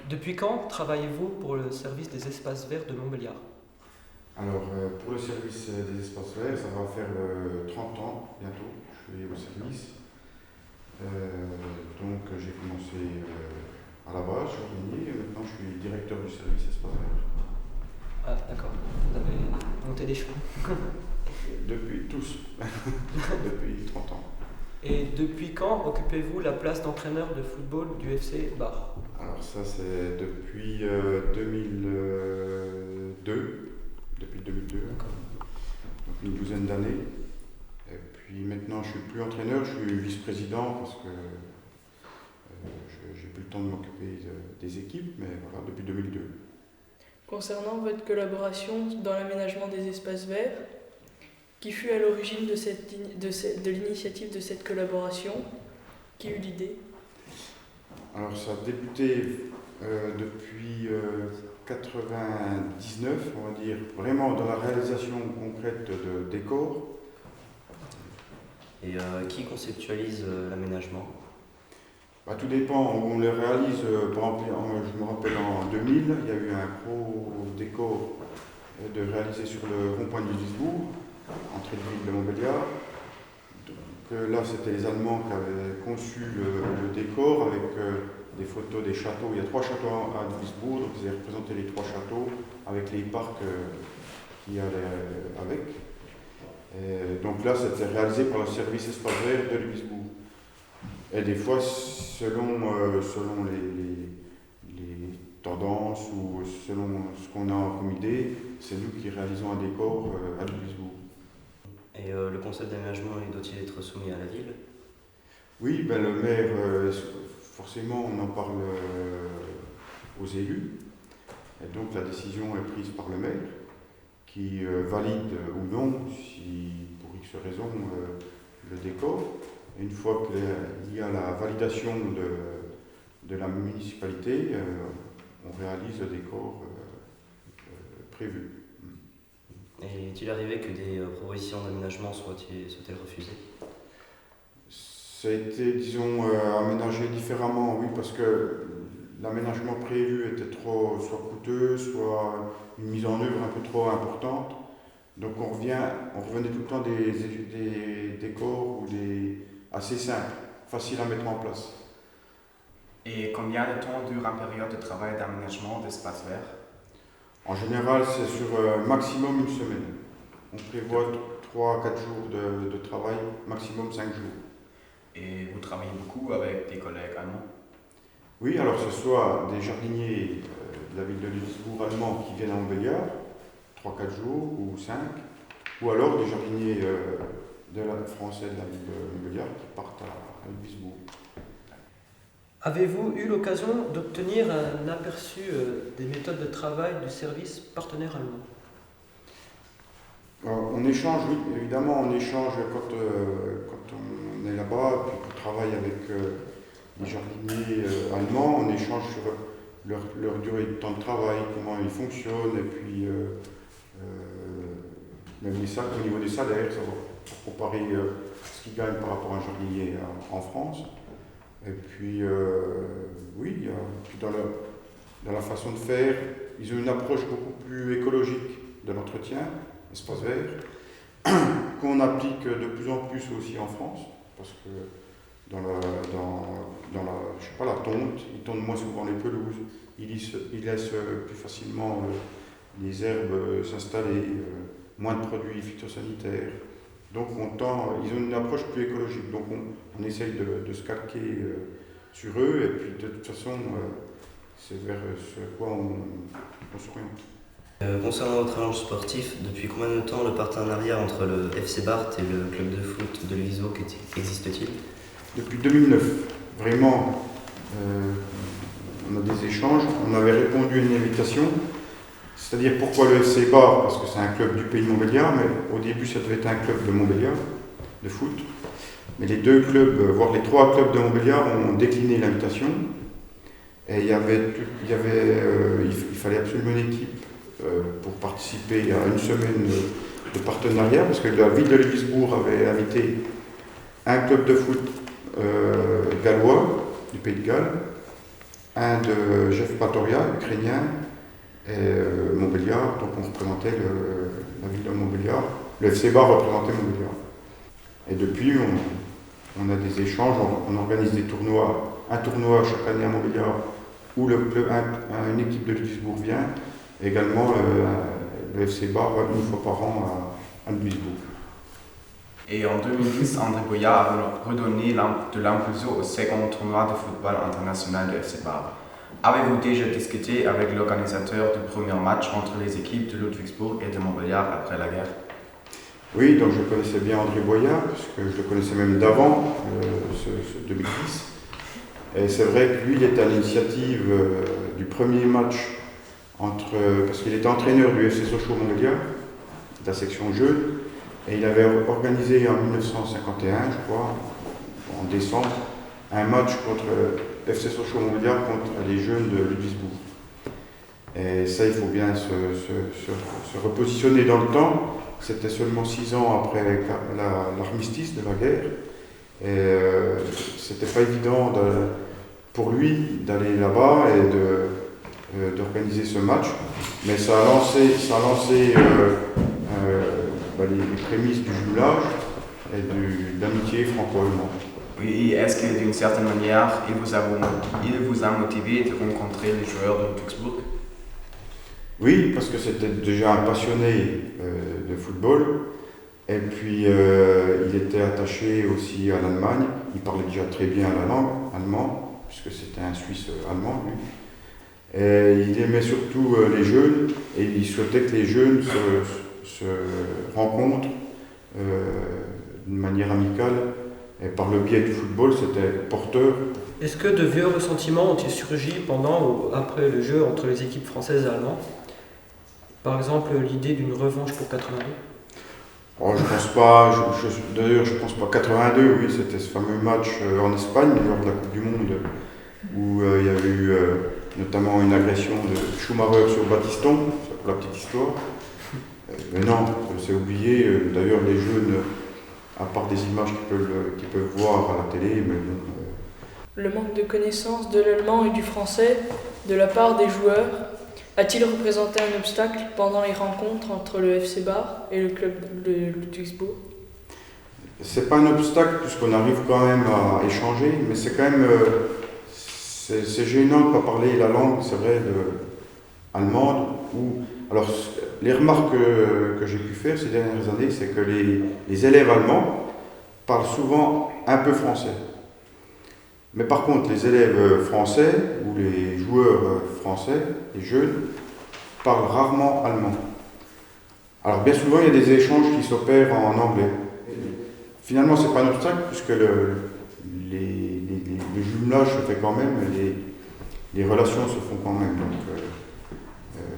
Depuis quand travaillez-vous pour le service des espaces verts de Montbéliard? Alors, pour le service des espaces verts, ça va faire 30 ans bientôt. Je suis au service. Donc, j'ai commencé à la base, jardinier, et maintenant je suis directeur du service espaces verts. Ah, d'accord. Vous avez monté des chevaux. Depuis tous, depuis 30 ans. Et depuis quand occupez-vous la place d'entraîneur de football du FC Bar? Alors, ça, c'est depuis 2002. Depuis 2002, D'accord. donc une douzaine d'années. Et puis maintenant, je ne suis plus entraîneur, je suis vice-président parce que j'ai plus le temps de m'occuper des équipes, mais voilà, depuis 2002. Concernant votre collaboration dans l'aménagement des espaces verts, qui fut à l'origine de l'initiative de cette collaboration? Qui eut l'idée? Alors ça a débuté depuis 99, on va dire, vraiment dans la réalisation concrète de décors. Et qui conceptualise l'aménagement? Tout dépend, on le réalise, par exemple, je me rappelle en 2000, il y a eu un gros décor de réaliser sur le rond-point de Lisbourg, entrée de ville de Montbéliard. Donc là, c'était les Allemands qui avaient conçu le décor avec des photos des châteaux. Il y a 3 châteaux à Lisbourg, donc ils avaient représenté les 3 châteaux avec les parcs qui allaient avec. Et donc là, c'était réalisé par le service espace vert de Lisbourg. Et des fois, selon les tendances ou selon ce qu'on a comme idée, c'est nous qui réalisons un décor à Lisbourg. Et le concept d'aménagement doit-il être soumis à la ville? Oui, le maire, forcément, on en parle aux élus. Et donc la décision est prise par le maire qui valide ou non, si pour X raison, le décor. Et une fois qu'il y a la validation de la municipalité, on réalise le décor prévu. Et est-il arrivé que des propositions d'aménagement soient-elles refusées? Ça a été, disons, aménagé différemment, oui, parce que l'aménagement prévu était soit coûteux, soit une mise en œuvre un peu trop importante. Donc on revenait tout le temps des décors assez simples, faciles à mettre en place. Et combien de temps dure une période de travail d'aménagement d'espace vert? En général, c'est sur maximum une semaine. On prévoit 3-4 jours de travail, maximum 5 jours. Et vous travaillez beaucoup avec des collègues allemands? Oui, alors ce soit des jardiniers de la ville de Lisbourg allemands qui viennent à Montbéliard, 3-4 jours ou 5, ou alors des jardiniers français de la ville de Montbéliard qui partent à Lisbourg. Avez-vous eu l'occasion d'obtenir un aperçu des méthodes de travail du service partenaire allemand? On échange, oui, évidemment, on échange quand on est là-bas, puis qu'on travaille avec les jardiniers allemands, on échange sur leur durée de temps de travail, comment ils fonctionnent, et puis même au niveau des salaires, ça va comparer ce qu'ils gagnent par rapport à un jardinier en France. Et puis, oui, dans la façon de faire, ils ont une approche beaucoup plus écologique de l'entretien, espace vert, qu'on applique de plus en plus aussi en France, parce que dans la tonte, ils tondent moins souvent les pelouses, ils laissent plus facilement les herbes s'installer, moins de produits phytosanitaires. Donc ils ont une approche plus écologique, donc on essaye de se calquer sur eux, et puis de toute façon, c'est vers ce à quoi on s'oriente. Concernant votre agence sportif, depuis combien de temps le partenariat entre le FC Barth et le club de foot de Levisvaux existe-t-il? Depuis 2009, vraiment, on a des échanges, on avait répondu à une invitation. C'est-à-dire pourquoi le FC Barth? Parce que c'est un club du pays de Montbéliard, mais au début ça devait être un club de Montbéliard, de foot. Mais les 2 clubs, voire les 3 clubs de Montbéliard ont décliné l'invitation. Et il fallait absolument une équipe pour participer à une semaine de partenariat, parce que la ville de Levisbourg avait invité un club de foot gallois, du Pays de Galles, un de Jeff Patoria, ukrainien, et Montbéliard, donc on représentait la ville de Montbéliard. Le FC Bar représentait Montbéliard. Et depuis, on a des échanges, on organise des tournois, un tournoi chaque année à Montbéliard où une équipe de Duisbourg vient, et également le FC Bar une fois par an à Duisbourg. Et en 2010, André Boyard a redonné de l'impulsion au second tournoi de football international de FC Bar. Avez-vous déjà discuté avec l'organisateur du premier match entre les équipes de Ludwigsburg et de Montbéliard après la guerre? Oui, donc je connaissais bien André Boyard, puisque je le connaissais même d'avant, ce 2010. Et c'est vrai que lui, il était à l'initiative du premier match, parce qu'il était entraîneur du FC Sochaux Montbéliard, de la section jeunes, et il avait organisé en 1951, je crois, en décembre, un match contre FC Sochaux Montbéliard contre les jeunes de Ludwigsburg. Et ça, il faut bien se repositionner dans le temps. C'était seulement 6 ans après l'armistice de la guerre. Et c'était pas évident pour lui d'aller là-bas et d'organiser ce match. Mais ça a lancé les prémices du jumelage et de l'amitié franco-allemande. Oui, est-ce que d'une certaine manière, il vous a motivé de rencontrer les joueurs de Ludwigsburg? Oui, parce que c'était déjà un passionné de football. Et puis, il était attaché aussi à l'Allemagne. Il parlait déjà très bien la langue allemand, puisque c'était un Suisse allemand, lui. Et il aimait surtout les jeunes, et il souhaitait que les jeunes se rencontrent d'une manière amicale. Et par le biais du football, c'était porteur. Est-ce que de vieux ressentiments ont-ils surgi pendant ou après le jeu entre les équipes françaises et allemandes? Par exemple, l'idée d'une revanche pour 82? Oh, je pense pas, d'ailleurs je pense pas. 82, oui, c'était ce fameux match en Espagne, lors de la Coupe du Monde, où il y avait eu notamment une agression de Schumacher sur Battiston, pour la petite histoire. Mais non, c'est oublié. D'ailleurs, les jeunes, à part des images qu'ils peuvent voir à la télé, mais bon. Le manque de connaissance de l'allemand et du français de la part des joueurs a-t-il représenté un obstacle pendant les rencontres entre le FC Bar et le club de Ludwigsburg? C'est pas un obstacle puisqu'on arrive quand même à échanger, mais c'est quand même c'est gênant de ne pas parler la langue, c'est vrai, allemande. Alors, les remarques que j'ai pu faire ces dernières années, c'est que les élèves allemands parlent souvent un peu français. Mais par contre, les élèves français ou les joueurs français, les jeunes, parlent rarement allemand. Alors bien souvent, il y a des échanges qui s'opèrent en anglais. Finalement, ce n'est pas un obstacle puisque le jumelage se fait quand même, les relations se font quand même. Donc,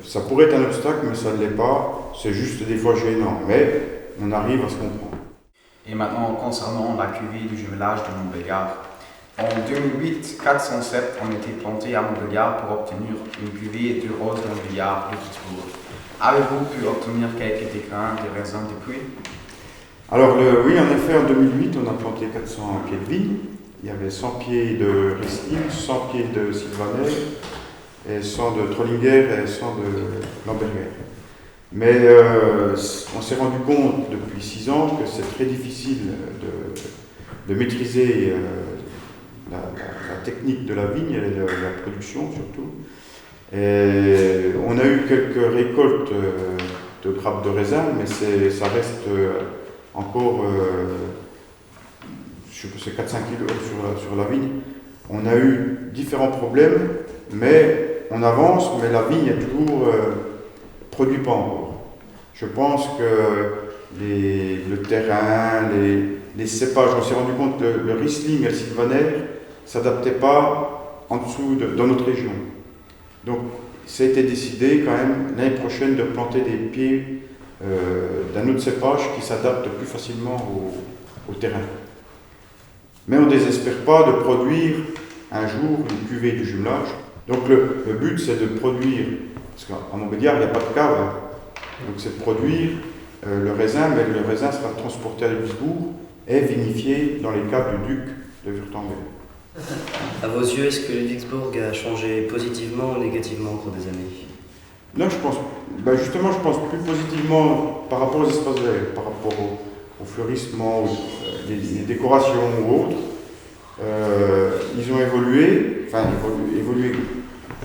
ça pourrait être un obstacle, mais ça ne l'est pas. C'est juste des fois gênant, mais on arrive à se comprendre. Et maintenant, concernant la cuvée du jumelage de Montbéliard. En 2008, 407 ont été plantés à Montbéliard pour obtenir une cuvée de rose Montbéliard Ludwigsburg. Avez-vous pu obtenir quelques déclins de raisins depuis? Alors oui, en effet, en 2008, on a planté 400 pieds de vigne. Il y avait 100 pieds de Riesling, 100 pieds de Sylvaner, et 100 de Trollinger et 100 de Lamberger. Mais on s'est rendu compte depuis 6 ans que c'est très difficile de maîtriser la technique de la vigne et la production surtout. Et on a eu quelques récoltes de grappes de raisin, mais ça reste encore c'est 4-5 kilos sur la vigne. On a eu différents problèmes, mais on avance, mais la vigne est toujours produit pas encore. Je pense que le terrain, les cépages, on s'est rendu compte que le Riesling et le Sylvaner ne s'adaptaient pas en dessous dans notre région. Donc, ça a été décidé quand même l'année prochaine de planter des pieds d'un autre cépage qui s'adapte plus facilement au terrain. Mais on ne désespère pas de produire un jour une cuvée du jumelage. Donc le but c'est de produire, parce qu'à Montbéliard il n'y a pas de cave, donc c'est de produire le raisin, mais le raisin sera transporté à Ludwigsburg et vinifié dans les caves du duc de Württemberg. À vos yeux, est-ce que Ludwigsburg a changé positivement ou négativement au cours des années? Là, je pense, justement, je pense plus positivement par rapport aux espaces verts, par rapport au fleurissement, les décorations ou autres. Ils ont évolué, évolué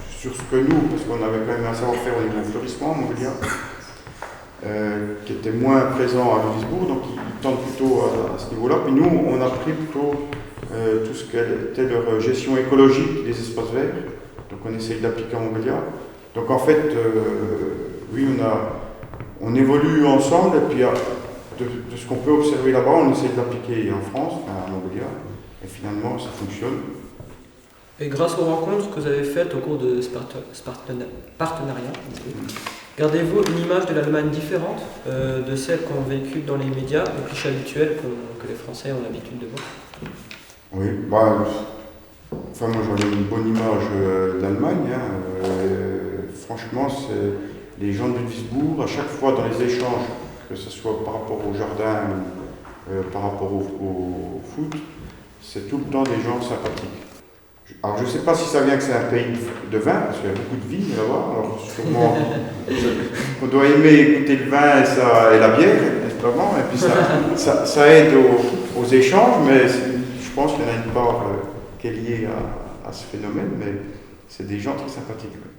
sur ce que nous, parce qu'on avait quand même un savoir-faire au niveau du fleurissement, on va dire, qui était moins présent à Ludwigsburg, donc ils tendent plutôt à ce niveau-là. Puis nous, on a pris plutôt tout ce qu'était leur gestion écologique des espaces verts, donc on essaye d'appliquer à Montbéliard. Donc en fait, oui, on évolue ensemble, et puis de ce qu'on peut observer là-bas, on essaie de l'appliquer en France, à Montbéliard, et finalement ça fonctionne. Et grâce aux rencontres que vous avez faites au cours de ce partenariat, gardez-vous une image de l'Allemagne différente de celle qu'on véhicule dans les médias, le cliché habituel que les Français ont l'habitude de voir? Oui, moi j'en ai une bonne image d'Allemagne. Franchement, c'est les gens de Ludwigsburg, à chaque fois dans les échanges, que ce soit par rapport au jardin ou par rapport au foot, c'est tout le temps des gens sympathiques. Alors je ne sais pas si ça vient que c'est un pays de vin, parce qu'il y a beaucoup de vignes là-bas, alors sûrement on doit aimer écouter le vin et la bière, évidemment, et puis ça aide aux échanges, mais je pense qu'il y en a une part qui est liée à ce phénomène, mais c'est des gens très sympathiques. Ouais.